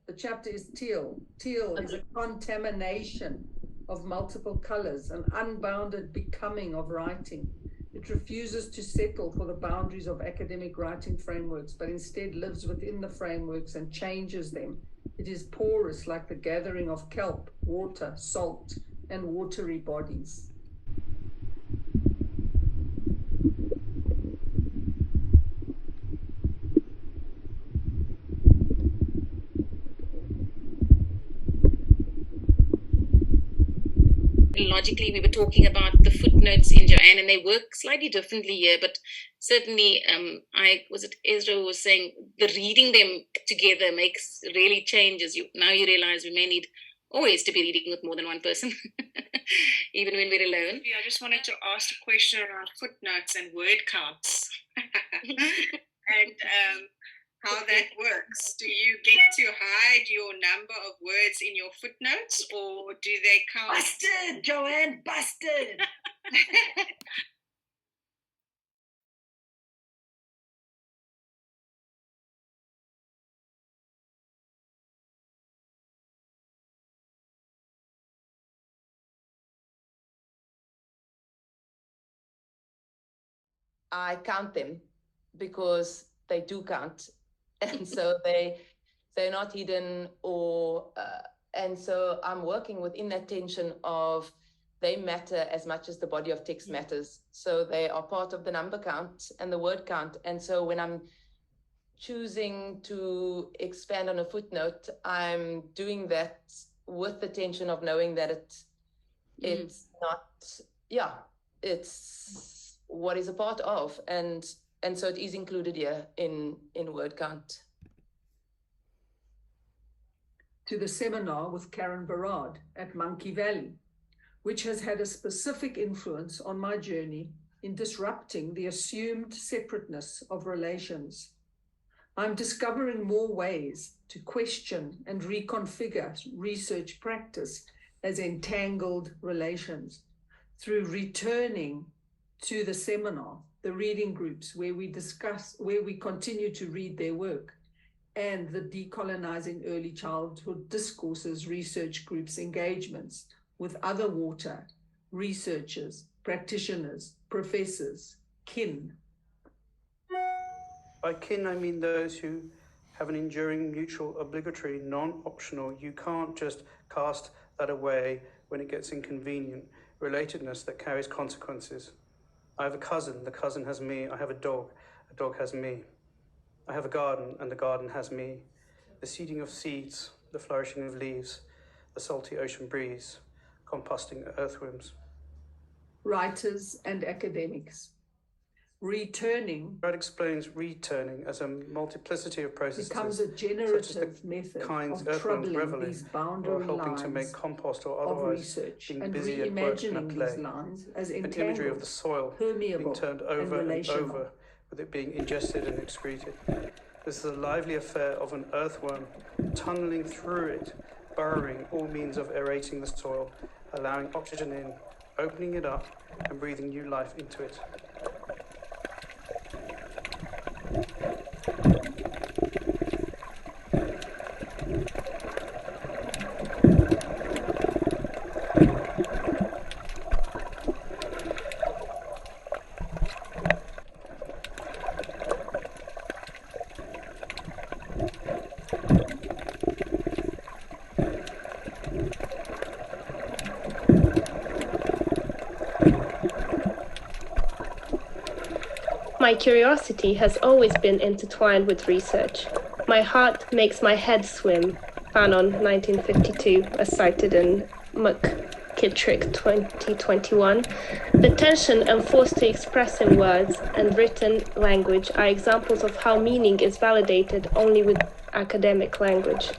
The chapter is teal. Teal is a contamination of multiple colors, an unbounded becoming of writing. It refuses to settle for the boundaries of academic writing frameworks, but instead lives within the frameworks and changes them. It is porous like the gathering of kelp, water, salt, and watery bodies. Logically, we were talking about the footnotes in Joanne, and they work slightly differently here, but certainly was it Ezra who was saying the reading them together makes really changes. Now you realize we may need always to be reading with more than one person, even when we're alone. Yeah, I just wanted to ask a question around footnotes and word counts. And how that works. Do you get to hide your number of words in your footnotes, or do they count? Busted, Joanne, busted. I count them because they do count, and so they're not hidden and so I'm working within that tension of they matter as much as the body of text matters. So they are part of the number count and the word count. And so when I'm choosing to expand on a footnote, I'm doing that with the tension of knowing that it's not, it's what is a part of, and so it is included here in word count. To the seminar with Karen Barad at Monkey Valley, which has had a specific influence on my journey in disrupting the assumed separateness of relations. I'm discovering more ways to question and reconfigure research practice as entangled relations through returning to the seminar, the reading groups where we continue to read their work, and the Decolonizing Early Childhood Discourses research groups engagements with other water researchers, practitioners, professors, kin. By kin, I mean those who have an enduring, mutual, obligatory, non-optional, you can't just cast that away when it gets inconvenient, relatedness that carries consequences. I have a cousin, the cousin has me. I have a dog has me. I have a garden, and the garden has me. The seeding of seeds, the flourishing of leaves, the salty ocean breeze, composting earthworms. Writers and academics. Returning. Barad explains returning as a multiplicity of processes becomes a generative method of troubling these boundary helping lines to make compost or of otherwise research being and busy at work in a reimagining play. these lines as An imagery of entangled, the soil permeable, being turned over and and relational. over, with it being ingested and excreted. This is a lively affair of an earthworm tunneling through it, burrowing all means of aerating the soil, allowing oxygen in, opening it up, and breathing new life into it. My curiosity has always been intertwined with research. My heart makes my head swim, Fanon 1952, as cited in McKittrick 2021. The tension and force to express in words and written language are examples of how meaning is validated only with academic language.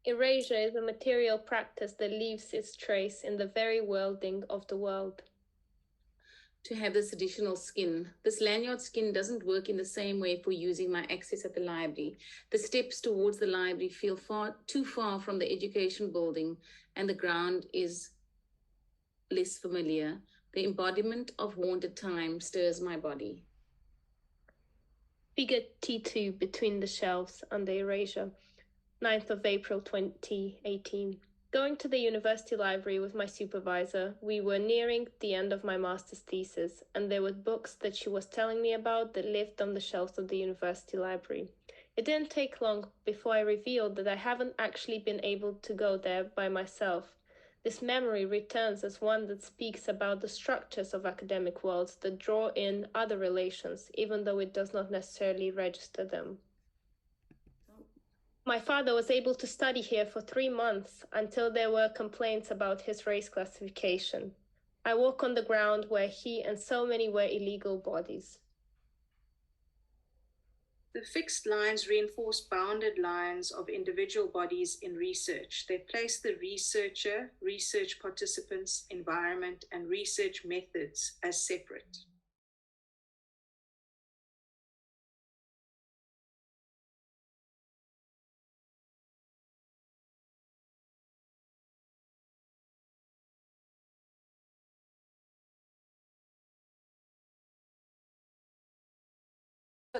Erasure is a material practice that leaves its trace in the very worlding of the world. To have this additional skin. This lanyard skin doesn't work in the same way for using my access at the library. The steps towards the library feel too far from the education building, and the ground is less familiar. The embodiment of haunted time stirs my body. Figure T2 between the shelves under erasure. 9th of April 2018. Going to the university library with my supervisor, we were nearing the end of my master's thesis, and there were books that she was telling me about that lived on the shelves of the university library. It didn't take long before I revealed that I haven't actually been able to go there by myself. This memory returns as one that speaks about the structures of academic worlds that draw in other relations, even though it does not necessarily register them. My father was able to study here for 3 months until there were complaints about his race classification. I walk on the ground where he and so many were illegal bodies. The fixed lines reinforce bounded lines of individual bodies in research. They place the researcher, research participants, environment, and research methods as separate.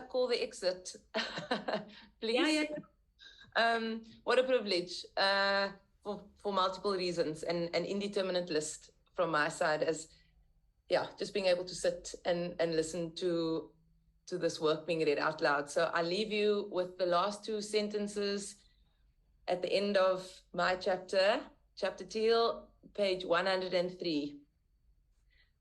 Call the exit, please. Yeah. What a privilege for multiple reasons, and an indeterminate list from my side, as just being able to sit and listen to this work being read out loud. So I leave you with the last 2 sentences at the end of my chapter Teal, page 103.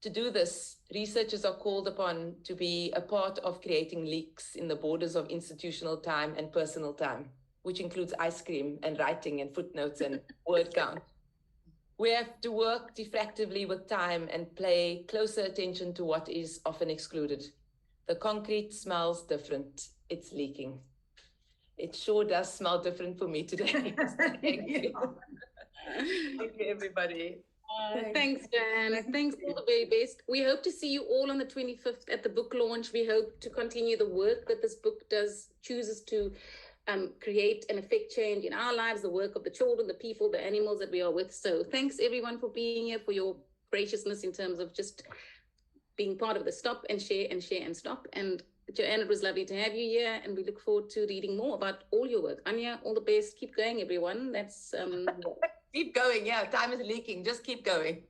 To do this, researchers are called upon to be a part of creating leaks in the borders of institutional time and personal time, which includes ice cream and writing and footnotes and word count. We have to work diffractively with time and pay closer attention to what is often excluded. The concrete smells different. It's leaking. It sure does smell different for me today. Thank you. Thank you, everybody. Thanks, Jan. Thanks, all the very best. We hope to see you all on the 25th at the book launch. We hope to continue the work that this book chooses to create and affect change in our lives, the work of the children, the people, the animals that we are with. So thanks, everyone, for being here, for your graciousness in terms of just being part of the Stop and Share and Share and Stop. And Joanne, it was lovely to have you here, and we look forward to reading more about all your work. Anya, all the best. Keep going, everyone. That's Keep going. Yeah, time is leaking. Just keep going.